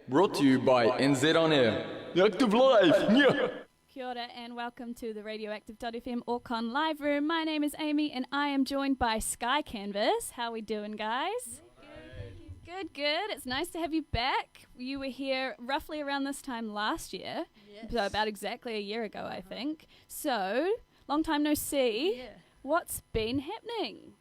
Brought to you by NZ On Air. Active Live! Yeah. Kia ora and welcome to the Radioactive.fm Orcon live room. My name is Amy and I am joined by Sky Canvas. How we doing, guys? Good. It's nice to have you back. You were here roughly around this time last year. Yes. So about exactly a year ago, I think. So, long time no see. Yeah. What's been happening?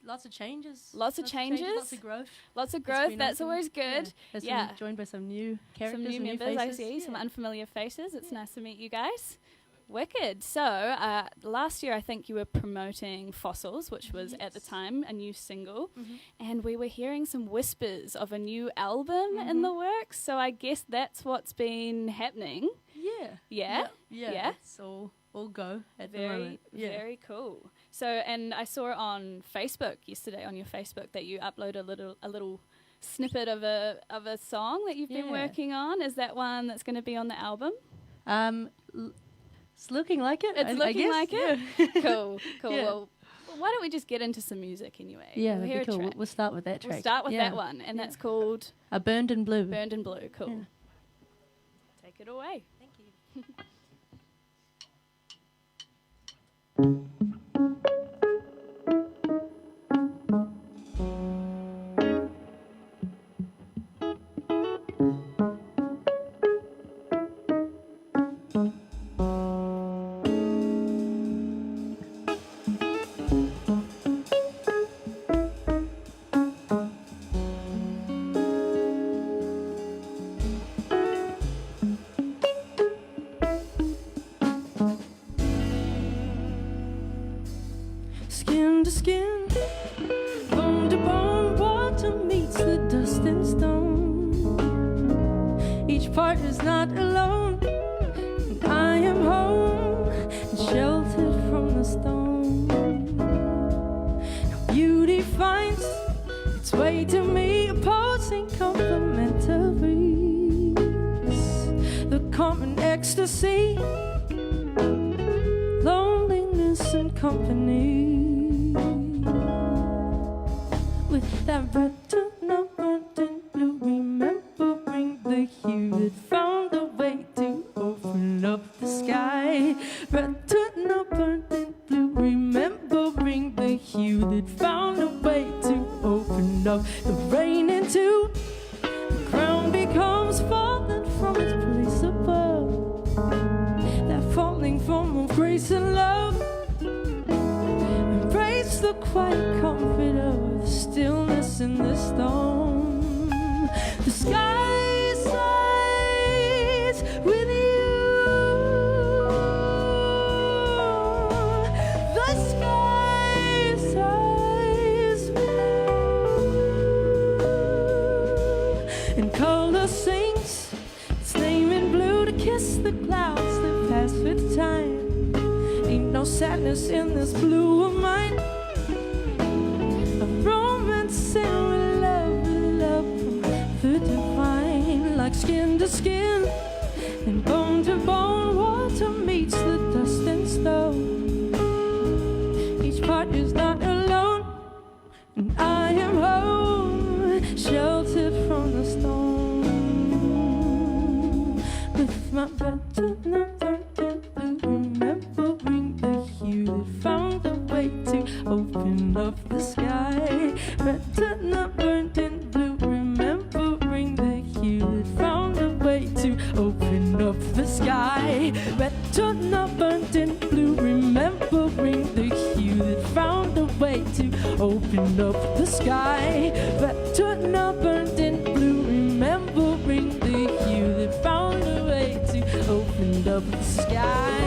Lots of changes. Lots of changes. Lots of growth. Lots of It's growth. been That's awesome. always good. Yeah. Been joined by some new characters, Some new and members, I faces. see. Some Yeah. unfamiliar faces. It's nice to meet you guys. Wicked. So, last year I think you were promoting Fossils, which was at the time a new single, and we were hearing some whispers of a new album in the works. So I guess that's what's been happening. Yeah. Yeah. It's all go at the Very, moment. Yeah. very cool. So, and I saw on Facebook yesterday on your Facebook that you upload a little snippet of a song that you've been Yeah. working on. Is that one that's going to be on the album? It's looking like it. It's I looking guess. like it? Yeah. Cool. Yeah. Well, why don't we just get into some music anyway? Yeah, We'll hear that'd be a cool. track. We'll start with that track. We'll start with Yeah. that one, and that's called Burned in Blue. Burned in Blue. Cool. Yeah. Take it away. Thank you. Skin to skin, bone to bone, water meets the dust and stone. Each part is not alone, and I am home, and sheltered from the stone. Now beauty finds its way to me, opposing complementaries. The common ecstasy, loneliness and company. With that button up burnt in blue, remembering the hue that found a way to open up the sky. Button up burnt in blue, remembering the hue that found a way to open up the rain into the ground becomes falling from its place above. That falling form of grace and love, embrace the quiet comfort of the stillness in the storm. The sky sighs with you. The sky sighs with you. And color sings its name in blue to kiss the clouds that pass with time. Ain't no sadness in this blue of mine. A romance and with love from the divine. Like skin to skin and bone to bone, water meets the dust and stone. Each part is not alone, and I am home, sheltered from the storm. With my button up burnt in blue, remembering the hue that found a way to open up the sky. Button up burnt in blue, remembering the hue that found a way to open up the sky. Button up burnt in blue, remembering the hue that found a way to open up the sky. Button up burnt in blue, remembering the hue that found a way to open up the sky.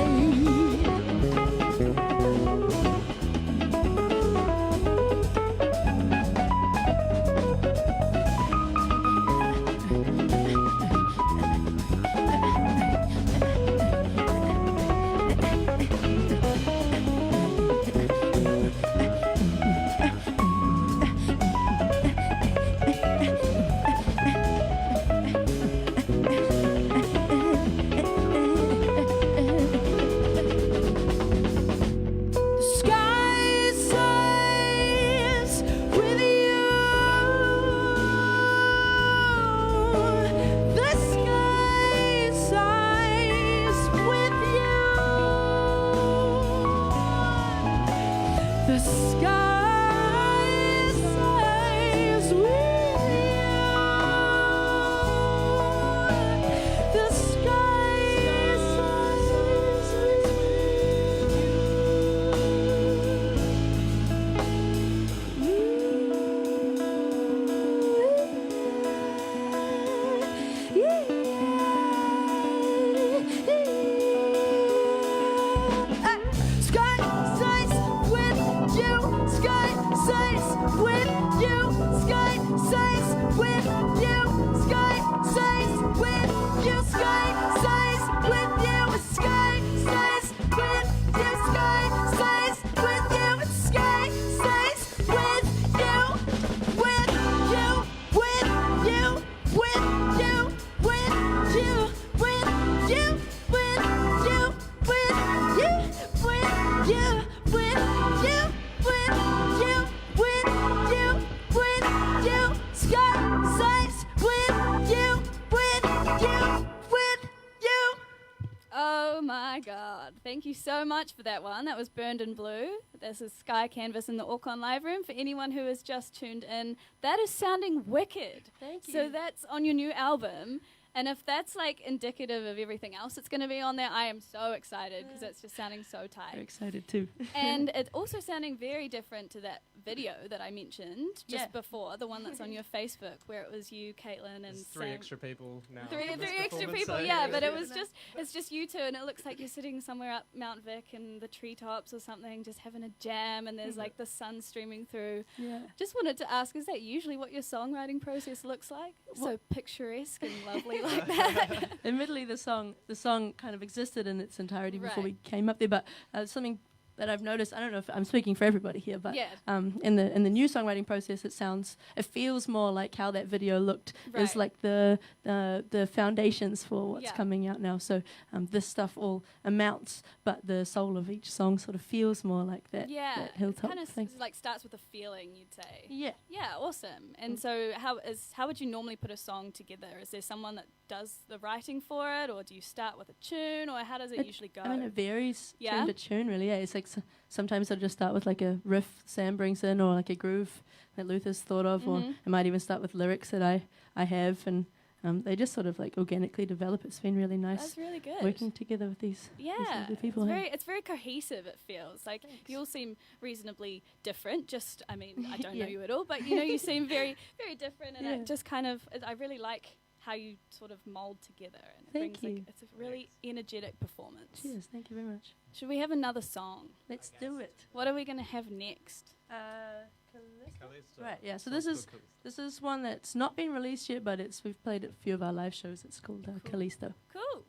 sky says with you. The sky says with Oh my God. Thank you so much for that one. That was Burned in Blue. This is Sky Canvas in the Orcon Live Room. For anyone who has just tuned in, that is sounding wicked. Thank you. So that's on your new album. And if that's like indicative of everything else that's going to be on there, I am so excited because it's just sounding so tight. Very excited too. And it's also sounding very different to that video that I mentioned just Yeah. before, the one that's on your Facebook, where it was you, Caitlin, and There's three Sam. extra people now. Three in this extra performance, people, so yeah, but it's just you two, and it looks like you're sitting somewhere up Mount Vic in the treetops or something, just having a jam, and there's like the sun streaming through. Yeah. Just wanted to ask, is that usually what your songwriting process looks like? So picturesque and lovely like that? Admittedly, the song kind of existed in its entirety before Right. we came up there, but something that I've noticed, I don't know if I'm speaking for everybody here, but Yeah. in the new songwriting process, it feels more like how that video looked. It's Right. like the foundations for what's Yeah. coming out now. So this stuff all amounts, but the soul of each song sort of feels more like that. Yeah, that it hilltop kind of thing. like starts with a feeling, you'd say. Yeah. Yeah, awesome. And so how would you normally put a song together? Is there someone that does the writing for it, or do you start with a tune, or how does it usually go? I mean, it varies Yeah? tune to tune, really. Yeah, it's like sometimes I'll just start with like a riff Sam brings in, or like a groove that Luther's thought of, or I might even start with lyrics that I have, and they just sort of like organically develop. It's been really nice That's really good. working together with these Yeah, lovely people. it's very cohesive. It feels like you all seem reasonably different. Just, I mean, I don't know Yeah. you at all, but you seem very, very different, and Yeah. it just kind of, I really like how you sort of mold together, and it Thank brings you. it's a really energetic performance. Cheers, thank you very much. Should we have another song? Let's do it. What are we going to have next? Callisto. Right, yeah. So this is one that's not been released yet, but we've played at a few of our live shows. It's called Callisto. Cool.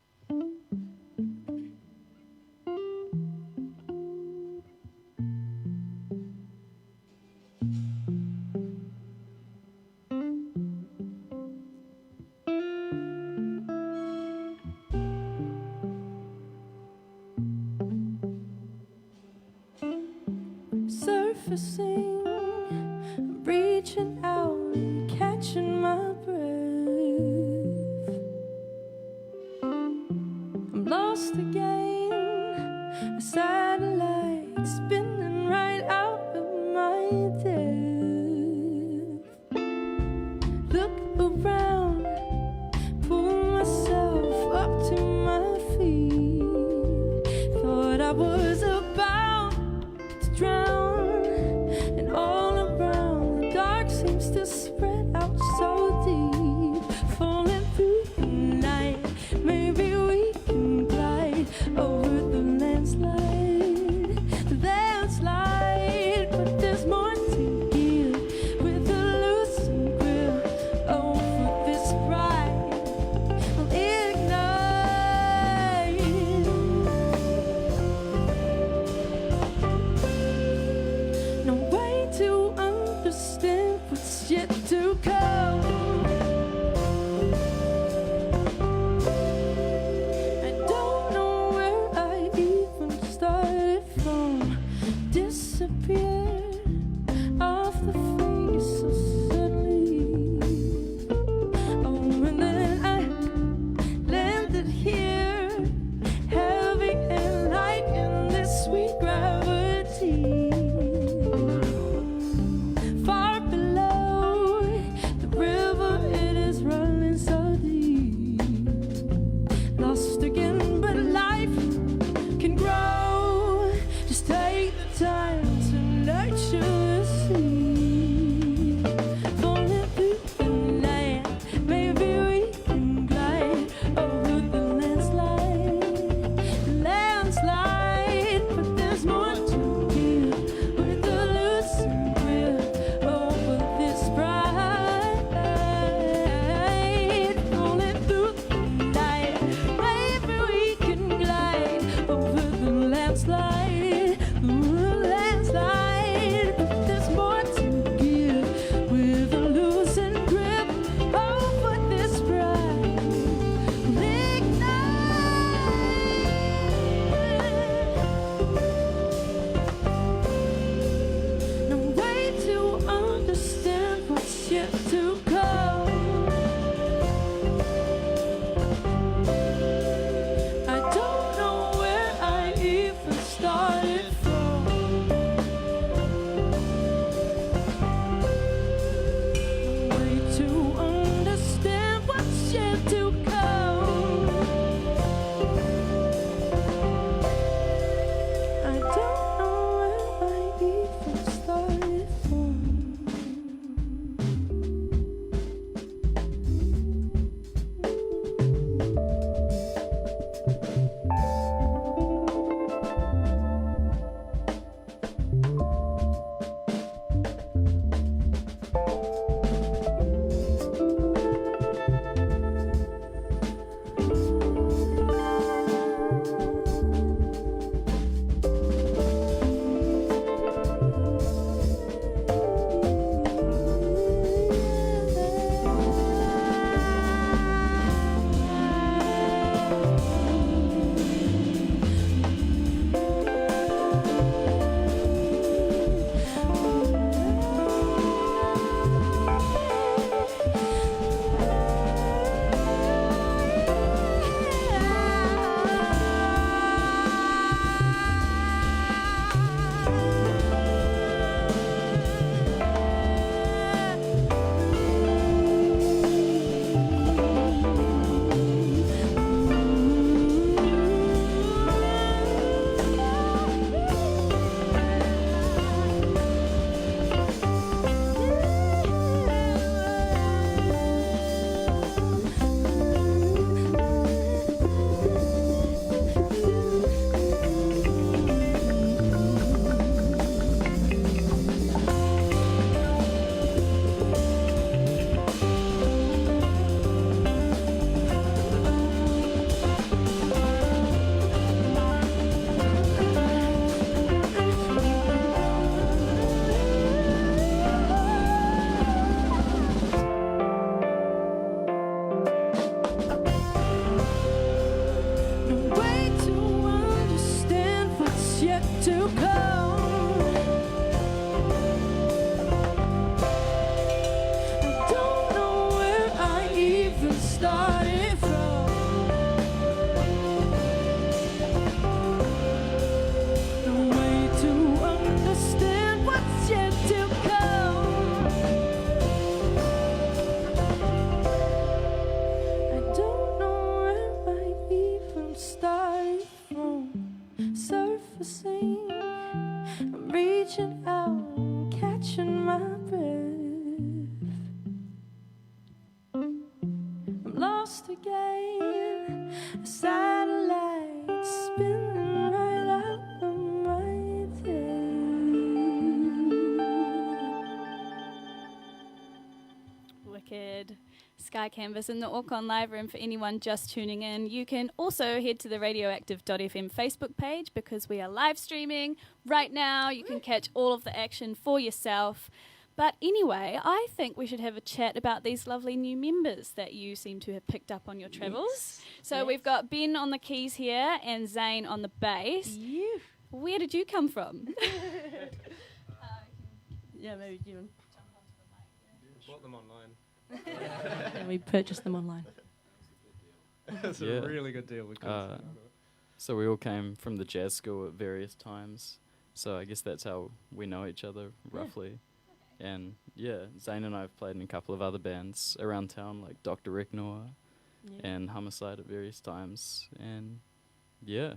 Surfacing, reaching out and catching my breath. I'm lost again, a satellite spinning right out of my depth. Look around, pull myself up to my feet. Thought I was about to drown. All around, the dark seems to spread out so deep, falling through the night. Maybe we can glide over the landslide, but there's more to again. A satellite spinning right out of my head. Wicked. Sky Canvas in the Orcon live room for anyone just tuning in. You can also head to the radioactive.fm Facebook page because we are live streaming right now. You can catch all of the action for yourself. But anyway, I think we should have a chat about these lovely new members that you seem to have picked up on your travels. So we've got Ben on the keys here and Zane on the bass. Where did you come from? Yeah, maybe you. Bought them online. And we purchased them online. It's a really good deal. We So we all came from the jazz school at various times. So I guess that's how we know each other, roughly. And yeah, Zane and I have played in a couple of other bands around town, like Dr. Rick Noah and Homicide at various times. And yeah,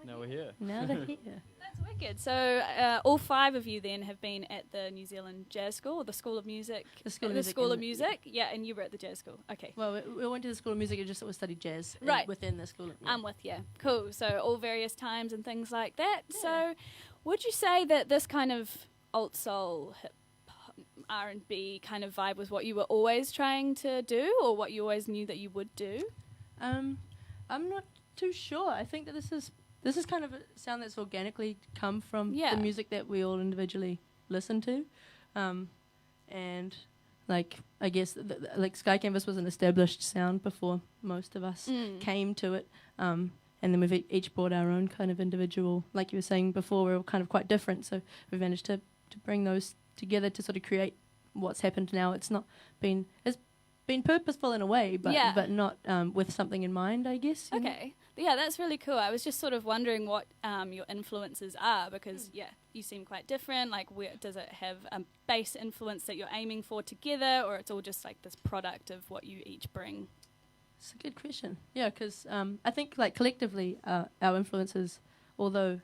now we're here. Now they're here. That's wicked. So all 5 of you then have been at the New Zealand Jazz School, or the School of Music. The School of Music. Yeah, and you were at the Jazz School. Okay. Well, we went to the School of Music and just studied jazz within the School of Music. I'm with you. Cool. So all various times and things like that. Yeah. So would you say that this kind of alt soul, hip R&B kind of vibe was what you were always trying to do, or what you always knew that you would do? I'm not too sure. I think that this is kind of a sound that's organically come from the music that we all individually listen to, and like I guess like Sky Canvas was an established sound before most of us came to it, and then we've each brought our own kind of individual. Like you were saying before, we're all kind of quite different, so we've managed to bring those together to sort of create what's happened now. It's been purposeful in a way, but not with something in mind, I guess. Okay. Yeah, that's really cool. I was just sort of wondering what your influences are, because you seem quite different. Like, does it have a base influence that you're aiming for together, or it's all just like this product of what you each bring? It's a good question. Yeah, because I think like collectively our influences, although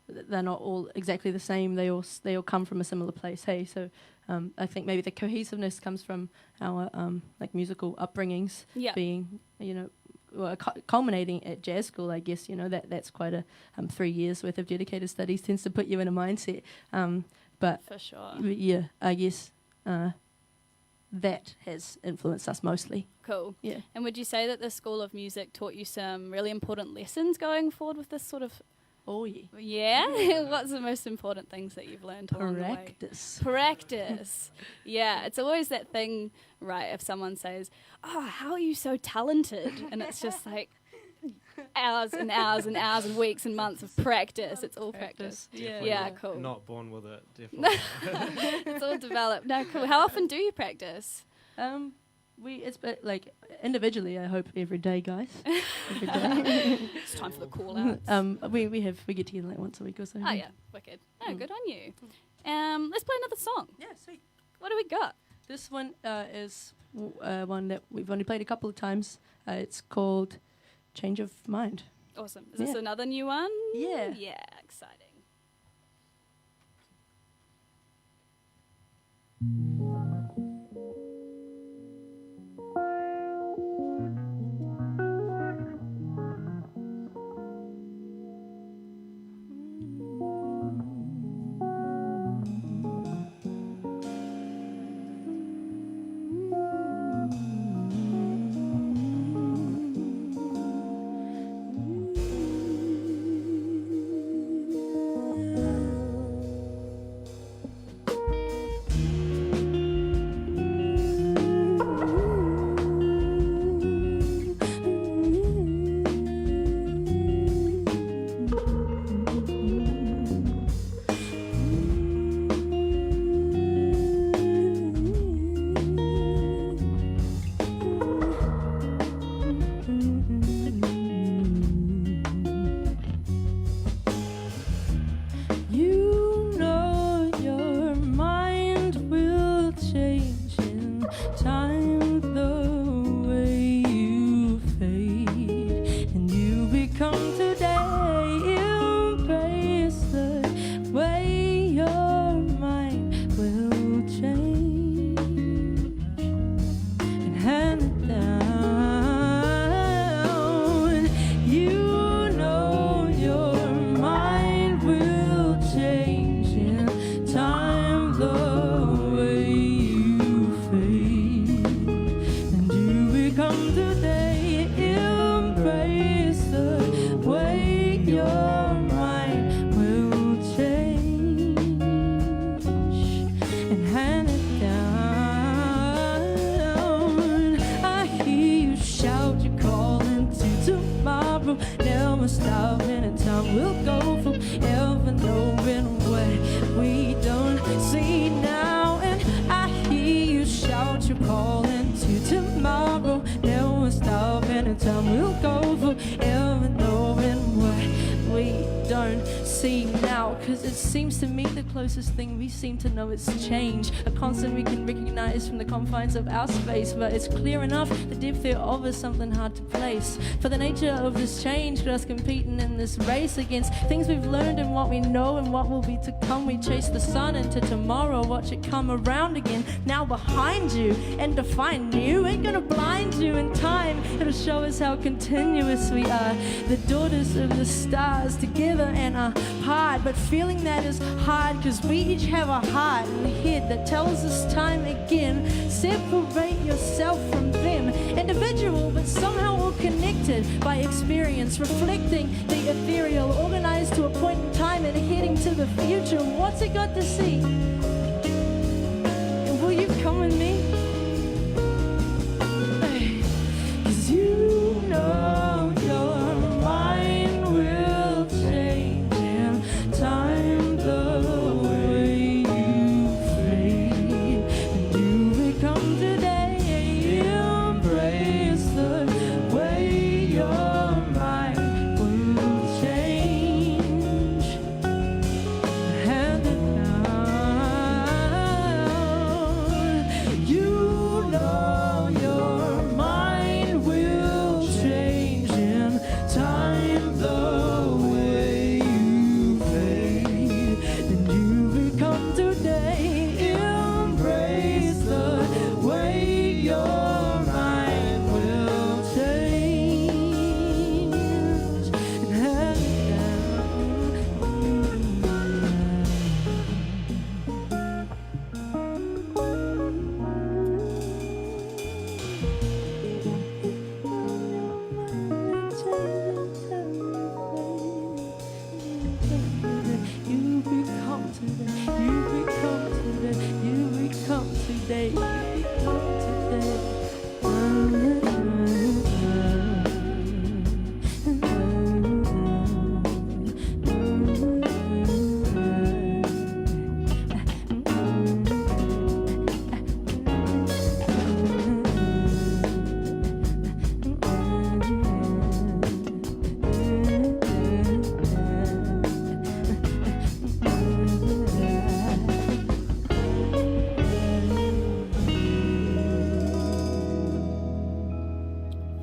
they're not all exactly the same, they all come from a similar place. Hey, so I think maybe the cohesiveness comes from our like musical upbringings, being culminating at jazz school. I guess that's quite a 3 years worth of dedicated studies tends to put you in a mindset. But for sure, yeah, I guess that has influenced us mostly. Cool. Yeah. And would you say that the School of Music taught you some really important lessons going forward with this sort of? Oh, yeah. Yeah? What's the most important things that you've learned along the way? Practice. Yeah, it's always that thing, right, if someone says, oh, how are you so talented? And it's just like hours and hours and hours and weeks and months of practice. It's all practice. Yeah, cool. Not born with it, definitely. It's all developed. No, cool. How often do you practice? It's like individually. I hope every day, guys. Every day. It's time for the call outs. We get together like once a week or so. Oh yeah, wicked. No, good on you. Let's play another song. Yeah, sweet. What do we got? This one is one that we've only played a couple of times. It's called "Change of Mind." Awesome. Is this another new one? Yeah. Yeah, exciting. and hand it down. I hear you shout, you call into tomorrow. Never stop, and time will go forever, knowing what we don't see now. And I hear you shout, you call into tomorrow. Never stop, and time will go forever, knowing what we don't see now. Cause it seems to me the closest thing we seem to know is change, a constant we can recognize from the confines of our space. But it's clear enough the depth thereof is something hard to place. For the nature of this change got us competing in this race against things we've learned and what we know and what will be to come. We chase the sun into tomorrow, watch it come around again, now behind you, and define you. Ain't gonna blind you in time, it'll show us how continuous we are, the daughters of the stars, together and apart. But feeling that is hard, cause we each have a heart in the head that tells us time again, separate yourself from them. Individual, but somehow all connected by experience, reflecting the ethereal, organized to a point in time and heading to the future. What's it got to see? And will you come with me? Cause you know your mind will change in time, the way you fade, and you become today. Embrace the way your mind will change. Hand it down. You know your mind will change in time, the way you fade, and you become today. Embrace the way your mind will change, and hand it you become today, you become today, you become today, you become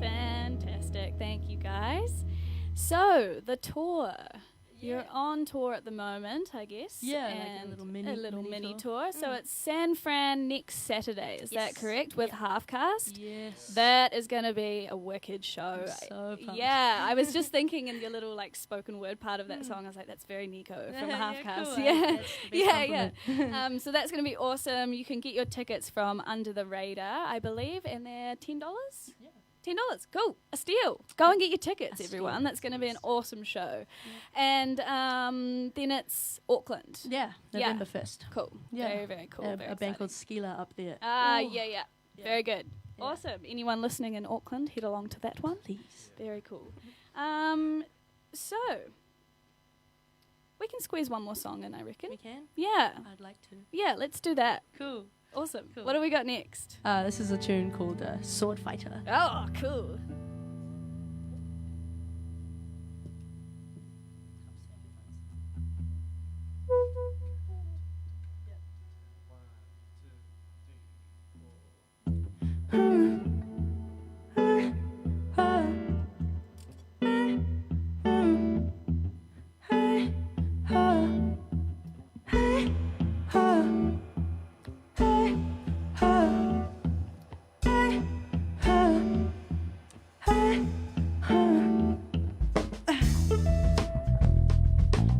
Fantastic. Thank you, guys. So, the tour. You're on tour at the moment, I guess. Yeah, like a and little mini tour. So it's San Fran next Saturday. Is that correct? With Half Cast? Yes. That is going to be a wicked show. I'm so pumped. Yeah, I was just thinking in your little like spoken word part of that song, I was like, that's very Nico from Half Cast. Cool. Yeah, That's the best yeah. So that's going to be awesome. You can get your tickets from Under the Radar, I believe, and they're $10. Yeah. $10. Cool. A steal. Go and get your tickets, A everyone. steal. That's going to be an awesome show. And then it's Auckland. Yeah, November 1st. Cool. Yeah. Very, very cool. A very band called exciting. Skila up there. Yeah. Very good. Yeah. Awesome. Anyone listening in Auckland, head along to that one. Please. Very cool. So, we can squeeze one more song in, I reckon. We can? Yeah. I'd like to. Yeah, let's do that. Cool. Awesome. Cool. What do we got next? This is a tune called Sword Fighter. Oh, cool.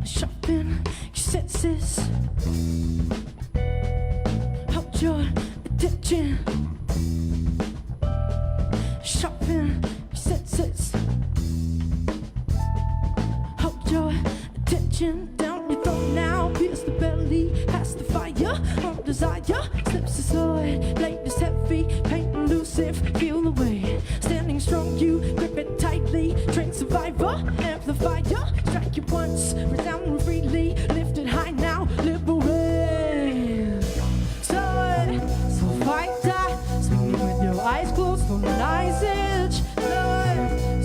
Sharpen your senses. Hold your attention. Sharpen your senses. Hold your attention. Down your throat now. Pierce the belly. Past the fire. On desire slips aside. Blade is heavy, pain elusive, feel the weight. Standing strong, you grip it tightly. Train survivor, amplifier. Strike you once, resound freely. Lift it high now, liberate. So fight that, swinging with your eyes closed on the knife's edge.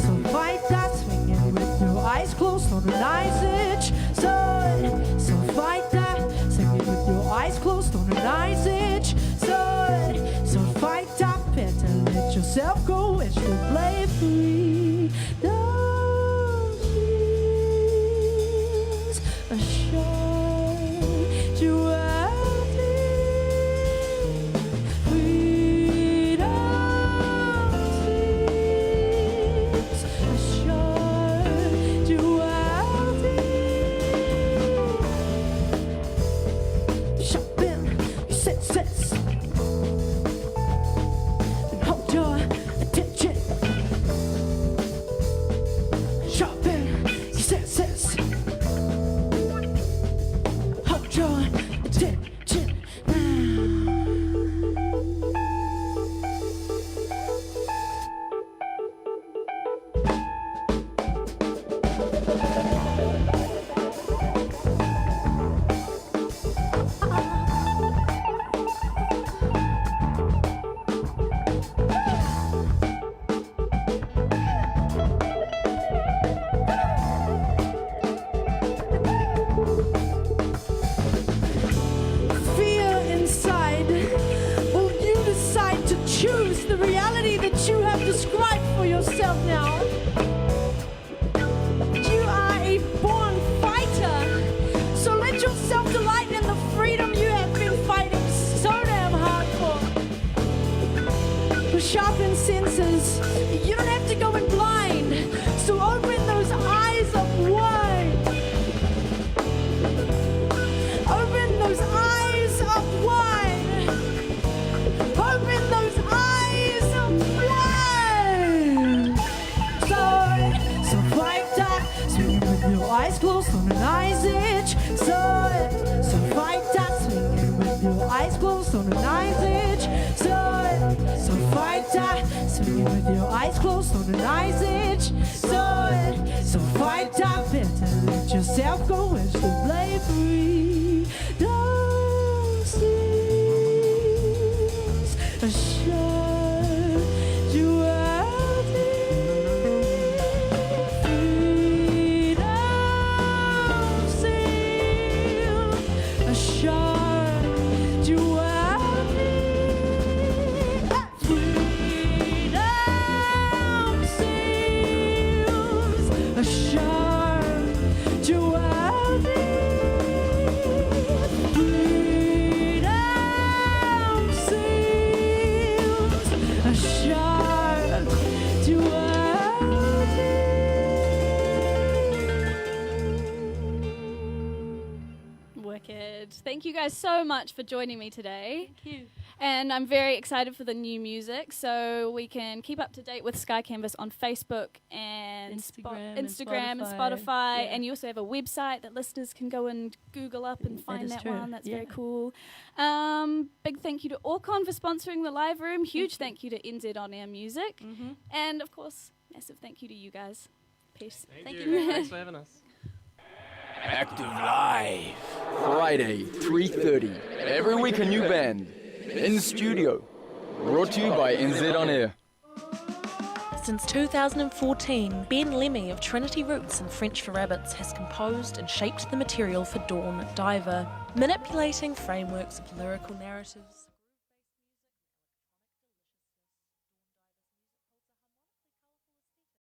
So fight that, swinging with your eyes closed on the knife's edge. So fight that, swinging with your eyes closed on the knife's edge. So fight that, better let yourself go as you play free. Those wings are shine, duality, freedom seems a shine, duality. Sharpen your senses and hold your attention. Sharpen your senses, hold your attention. Fear inside, will you decide to choose the reality that you have described for yourself now? You are a born fighter, so let yourself delight in the freedom you have been fighting so damn hard for. With sharpened senses, you don't have to go in blind, so open those eyes up wide. Open those eyes up wide. Open those eyes up wide. So fight that, swinging with your eyes closed on an eye's edge. So fight that, swinging with your eyes closed on an eye's edge. So fight that, swinging with your eyes closed on an eye's edge. So fight that, better let yourself go as you play free. Those things are shine, duality, freedom seems a shine, duality, freedom seems a shine, duality. Freedom seems a shine, duality. Wicked. Thank you guys so much for joining me today. Thank you. And I'm very excited for the new music, so we can keep up to date with Sky Canvas on Facebook and Instagram and Spotify. Yeah. And you also have a website that listeners can go and Google up and find is that true. one. That's Yeah. very cool. Big thank you to Orcon for sponsoring the live room. Huge thank you to NZ On Air Music. And of course, massive thank you to you guys. Peace. Thank you. Thanks for having us. Active Live. Friday, 3:30. Every week a new band. In studio. Brought to you by NZ On Air. Since 2014, Ben Lemmy of Trinity Roots and French for Rabbits has composed and shaped the material for Dawn Diver, manipulating frameworks of lyrical narratives.